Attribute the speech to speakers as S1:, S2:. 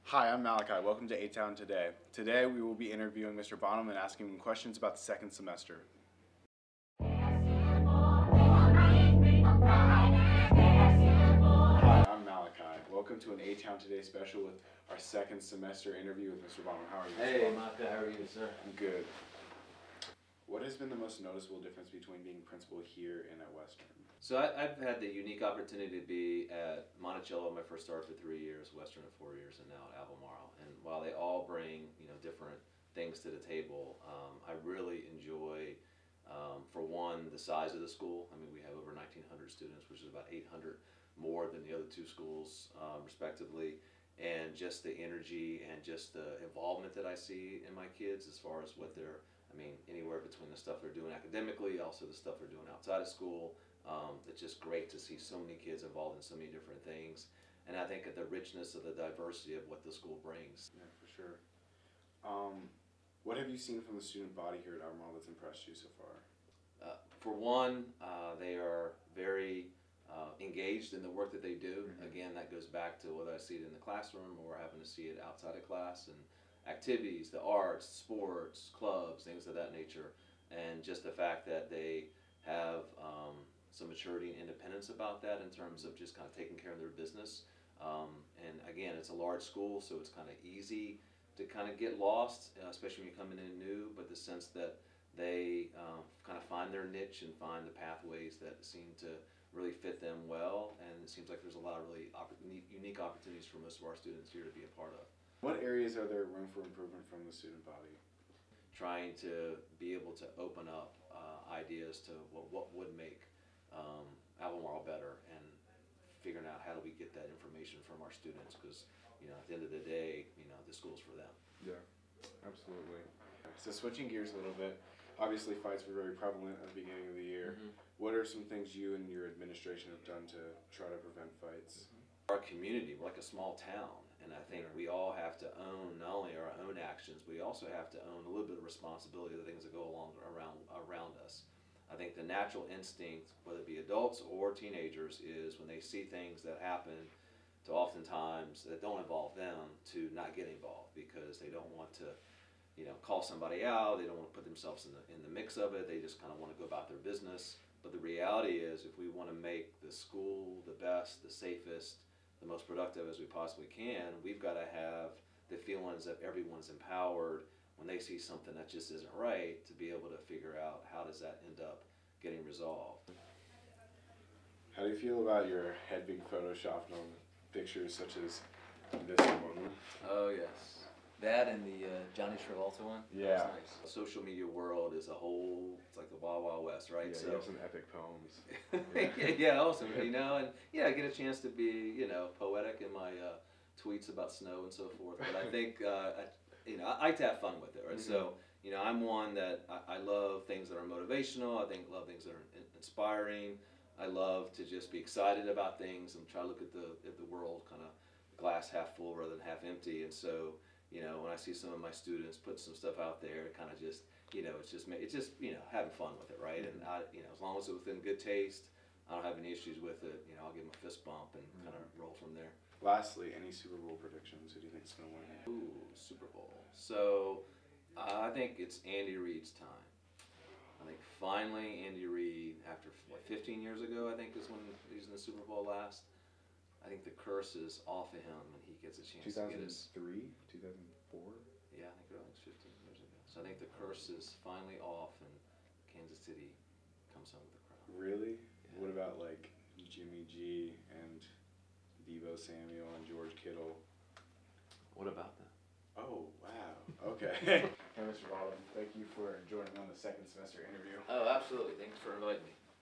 S1: Hi, I'm Malachi. Welcome to A-Town Today. Today we will be interviewing Mr. Bonham and asking him questions about the second semester. Hi, I'm Malachi. Welcome to an A-Town Today special with our second semester interview with Mr. Bonham. How are you?
S2: Hey, Malachi, how are you, sir?
S1: I'm good. What has been the most noticeable difference between being principal here and at Western?
S2: So I've had the unique opportunity to be at Monticello, my first start for 3 years, Western at 4 years, and now at Albemarle. And while they all bring different things to the table, I really enjoy, for one, the size of the school. I mean, we have over 1,900 students, which is about 800 more than the other two schools, respectively. And just the energy and just the involvement that I see in my kids as far as what they're, anywhere between the stuff they're doing academically, also the stuff they're doing outside of school. It's just great to see so many kids involved in so many different things. And I think at the richness of the diversity of what the school brings.
S1: Yeah, for sure. What have you seen from the student body here at Albemarle that's impressed you so far?
S2: For one, they are very engaged in the work that they do.
S1: Mm-hmm.
S2: Again, that goes back to whether I see it in the classroom or happen to see it outside of class, and activities, the arts, sports, clubs, things of that nature. And just the fact that they have some maturity and independence about that in terms of just kind of taking care of their business. And again, it's a large school, so it's kind of easy to kind of get lost, especially when you're coming in new, but the sense that they kind of find their niche and find the pathways that seem to really fit them well. And it seems like there's a lot of really unique opportunities for most of our students here to be a part of.
S1: What areas are there room for improvement from the student body?
S2: Trying to be able to open up ideas to what would make Albemarle better, and figuring out how do we get that information from our students, because at the end of the day, the school's for them.
S1: Yeah, absolutely. So switching gears a little bit, obviously fights were very prevalent at the beginning of the year. Mm-hmm. What are some things you and your administration have done to try to prevent fights?
S2: Our community, we're like a small town, and I think we all have to own not only our own actions, we also have to own a little bit of responsibility of the things that go along around us. I think the natural instinct, whether it be adults or teenagers, is when they see things that happen to oftentimes that don't involve them, to not get involved, because they don't want to call somebody out, they don't want to put themselves in the mix of it, they just kind of want to go about their business. But the reality is, if we want to make the school the best, the safest, the most productive as we possibly can, we've got to have the feelings that everyone's empowered when they see something that just isn't right, to be able to figure out how does that end up getting resolved.
S1: How do you feel about your head being photoshopped on pictures such as this one?
S3: Oh yes, that and the Johnny Travolta one.
S1: Yeah.
S3: That was nice.
S2: The social media world is a whole, it's like the Wild Wild West, right?
S1: Yeah,
S2: so
S1: you have some epic poems.
S2: yeah, awesome. And I get a chance to be, poetic in my tweets about snow and so forth. But I think, I like to have fun with it, right? Mm-hmm. So, I'm one that I love things that are motivational. I love things that are inspiring. I love to just be excited about things and try to look at the world kind of glass half full rather than half empty. And so, when I see some of my students put some stuff out there, it kind of just, it's just having fun with it, right? And as long as it's within good taste, I don't have any issues with it. I'll give them a fist bump and kind of roll from there.
S1: Lastly, any Super Bowl predictions? Who do you think is going to win?
S2: Ooh, Super Bowl. So I think it's Andy Reid's time. I think finally Andy Reid, after 15 years ago, I think is when he was in the Super Bowl last. I think the curse is off of him and he gets a chance to get his...
S1: 2003? 2004?
S2: Yeah, I think it was 15 years ago. So I think the curse is finally off and Kansas City comes home with the crown.
S1: Really?
S2: Yeah.
S1: What about like Jimmy G and Deebo Samuel and George Kittle?
S2: What about that?
S1: Oh, wow. Okay. Hey, Mr. Bonham, thank you for joining me on the second semester interview.
S3: Oh, absolutely. Thanks for inviting me.